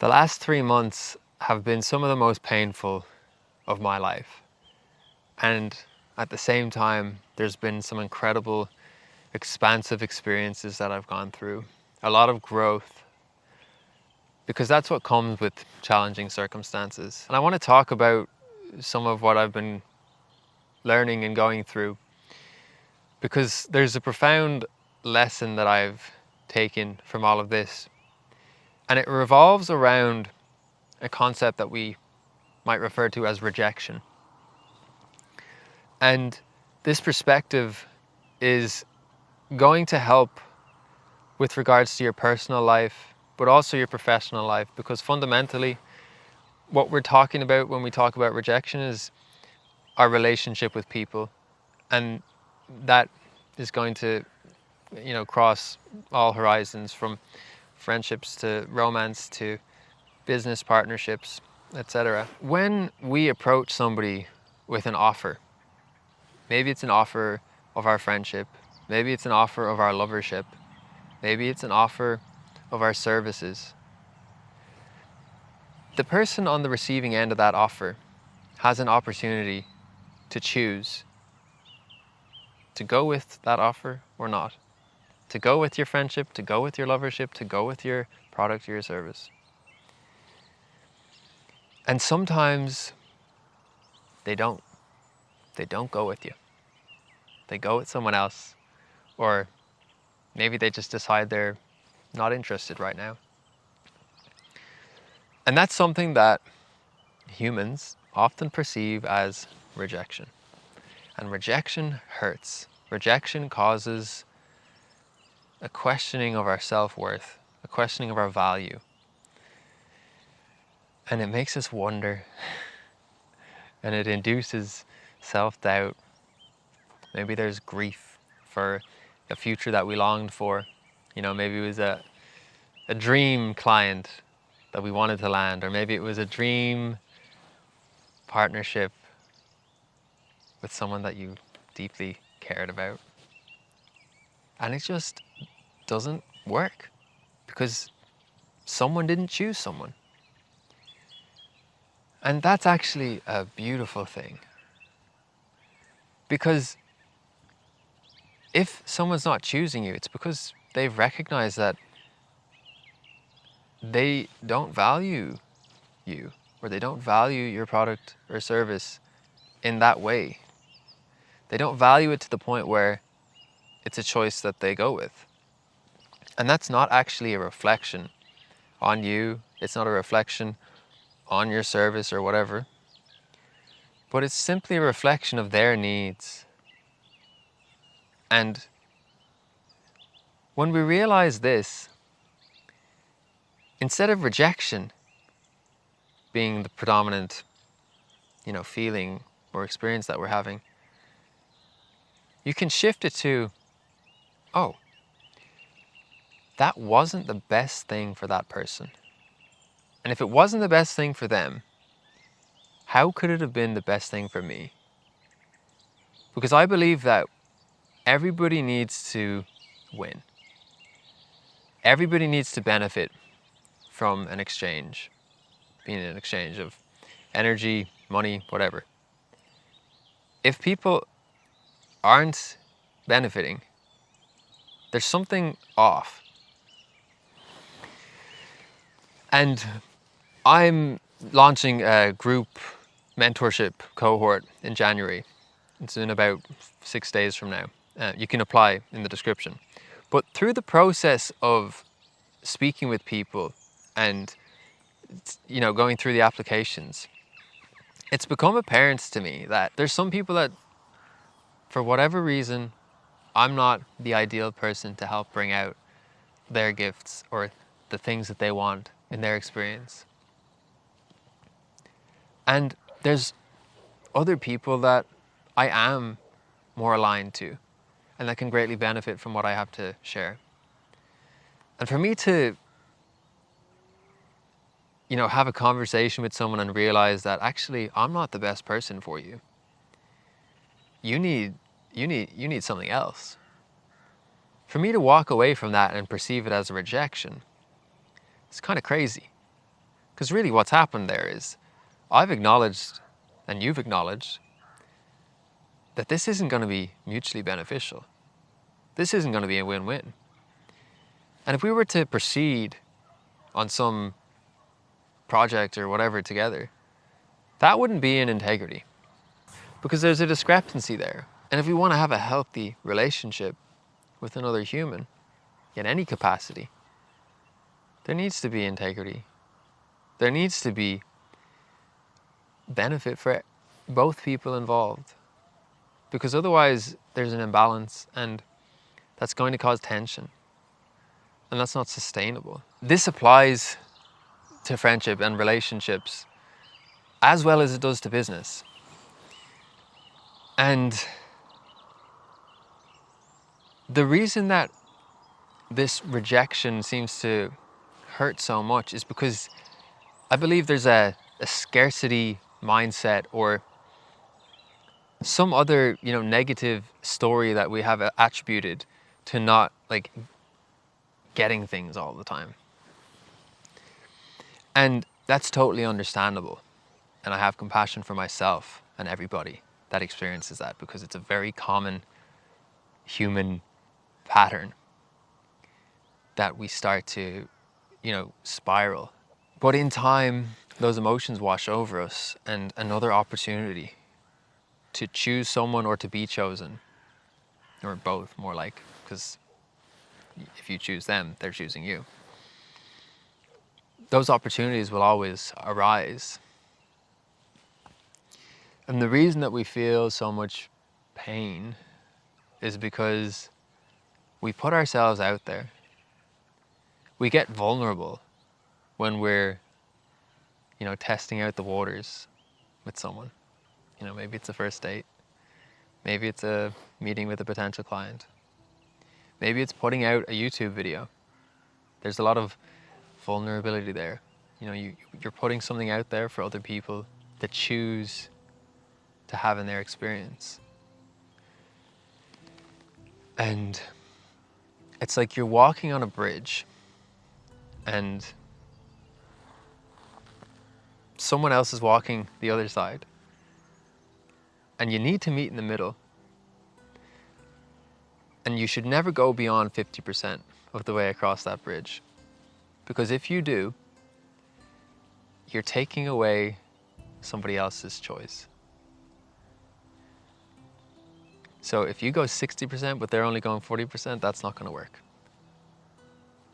The last 3 months have been some of the most painful of my life. And at the same time, there's been some incredible, expansive experiences that I've gone through. A lot of growth, because that's what comes with challenging circumstances. And I want to talk about some of what I've been learning and going through, because there's a profound lesson that I've taken from all of this. And it revolves around a concept that we might refer to as rejection. And this perspective is going to help with regards to your personal life, but also your professional life, because fundamentally, what we're talking about when we talk about rejection is our relationship with people. And that is going to, cross all horizons, from friendships to romance to business partnerships, etc. When we approach somebody with an offer, maybe it's an offer of our friendship, maybe it's an offer of our lovership, maybe it's an offer of our services. The person on the receiving end of that offer has an opportunity to choose to go with that offer or not. To go with your friendship, to go with your lovership, to go with your product or your service. And sometimes they don't. They don't go with you. They go with someone else. Or maybe they just decide they're not interested right now. And that's something that humans often perceive as rejection. And rejection hurts. Rejection causes a questioning of our self-worth, a questioning of our value. And it makes us wonder, and it induces self-doubt. Maybe there's grief for a future that we longed for. Maybe it was a dream client that we wanted to land, or maybe it was a dream partnership with someone that you deeply cared about. And it just doesn't work because someone didn't choose someone. And that's actually a beautiful thing. Because if someone's not choosing you, it's because they've recognized that they don't value you, or they don't value your product or service in that way. They don't value it to the point where it's a choice that they go with. And that's not actually a reflection on you. It's not a reflection on your service or whatever. But it's simply a reflection of their needs. And when we realize this, instead of rejection being the predominant, feeling or experience that we're having, you can shift it to, oh, that wasn't the best thing for that person. And if it wasn't the best thing for them, how could it have been the best thing for me? Because I believe that everybody needs to win. Everybody needs to benefit from an exchange, being an exchange of energy, money, whatever. If people aren't benefiting, there's something off. And I'm launching a group mentorship cohort in January. It's in about 6 days from now. You can apply in the description. But through the process of speaking with people and going through the applications, it's become apparent to me that there's some people that, for whatever reason, I'm not the ideal person to help bring out their gifts or the things that they want in their experience. And there's other people that I am more aligned to and that can greatly benefit from what I have to share. And for me to, have a conversation with someone and realize that actually I'm not the best person for you. You need something else. For me to walk away from that and perceive it as a rejection, it's kind of crazy. Because really what's happened there is I've acknowledged, and you've acknowledged, that this isn't going to be mutually beneficial. This isn't going to be a win-win. And if we were to proceed on some project or whatever together, that wouldn't be in integrity, because there's a discrepancy there. And if we want to have a healthy relationship with another human in any capacity, there needs to be integrity. There needs to be benefit for both people involved, because otherwise there's an imbalance, and that's going to cause tension, and that's not sustainable. This applies to friendship and relationships as well as it does to business. And the reason that this rejection seems to hurt so much is because I believe there's a scarcity mindset, or some other, negative story that we have attributed to not getting things all the time. And that's totally understandable. And I have compassion for myself and everybody that experiences that, because it's a very common human pattern that we start to, spiral. But in time, those emotions wash over us, and another opportunity to choose someone or to be chosen, or both, more like, because if you choose them, they're choosing you. Those opportunities will always arise. And the reason that we feel so much pain is because we put ourselves out there. We get vulnerable when we're, testing out the waters with someone. Maybe it's a first date. Maybe it's a meeting with a potential client. Maybe it's putting out a YouTube video. There's a lot of vulnerability there. You're putting something out there for other people to choose to have in their experience. And it's like you're walking on a bridge and someone else is walking the other side, and you need to meet in the middle. And you should never go beyond 50% of the way across that bridge, because if you do, you're taking away somebody else's choice. So if you go 60% but they're only going 40%, that's not going to work,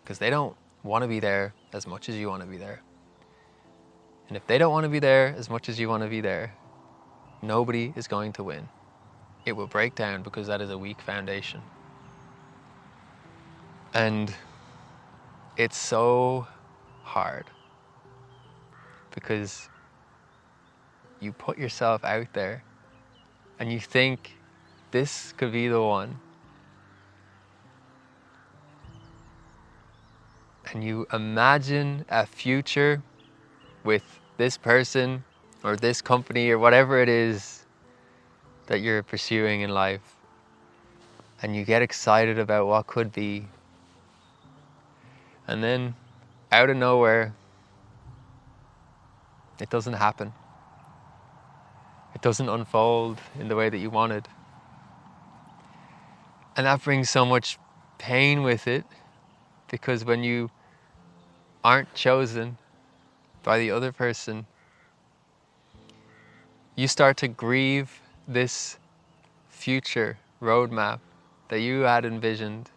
because they don't want to be there as much as you want to be there. And if they don't want to be there as much as you want to be there, nobody is going to win. It will break down, because that is a weak foundation. And it's so hard, because you put yourself out there and you think this could be the one. And you imagine a future with this person or this company or whatever it is that you're pursuing in life. And you get excited about what could be. And then, out of nowhere, it doesn't happen. It doesn't unfold in the way that you wanted. And that brings so much pain with it, because when you aren't chosen by the other person, you start to grieve this future roadmap that you had envisioned.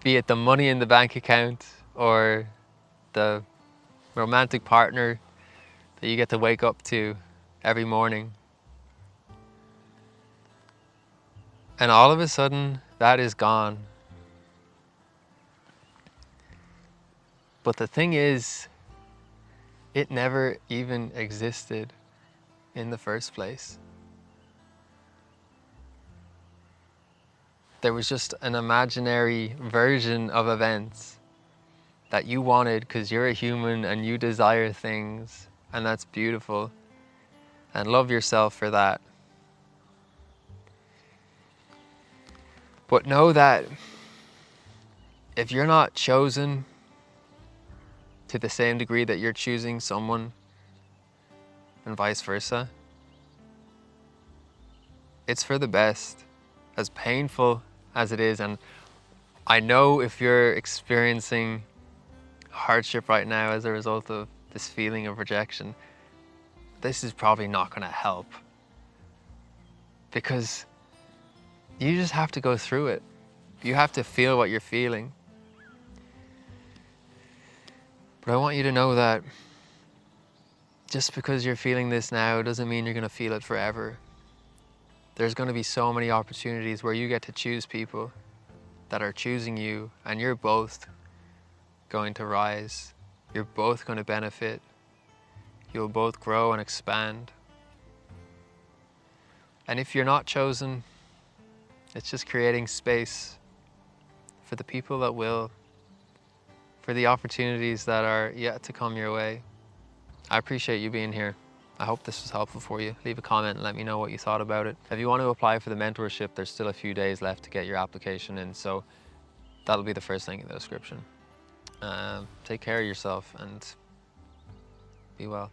Be it the money in the bank account, or the romantic partner that you get to wake up to every morning. And all of a sudden, that is gone. But the thing is, it never even existed in the first place. There was just an imaginary version of events that you wanted because you're a human and you desire things, and that's beautiful. And love yourself for that. But know that if you're not chosen, to the same degree that you're choosing someone, and vice versa, it's for the best, as painful as it is. And I know if you're experiencing hardship right now as a result of this feeling of rejection, this is probably not going to help, because you just have to go through it. You have to feel what you're feeling. But I want you to know that just because you're feeling this now doesn't mean you're going to feel it forever. There's going to be so many opportunities where you get to choose people that are choosing you, and you're both going to rise. You're both going to benefit. You'll both grow and expand. And if you're not chosen, it's just creating space for the people that will, for the opportunities that are yet to come your way. I appreciate you being here. I hope this was helpful for you. Leave a comment and let me know what you thought about it. If you want to apply for the mentorship, there's still a few days left to get your application in, so that'll be the first link in the description. Take care of yourself and be well.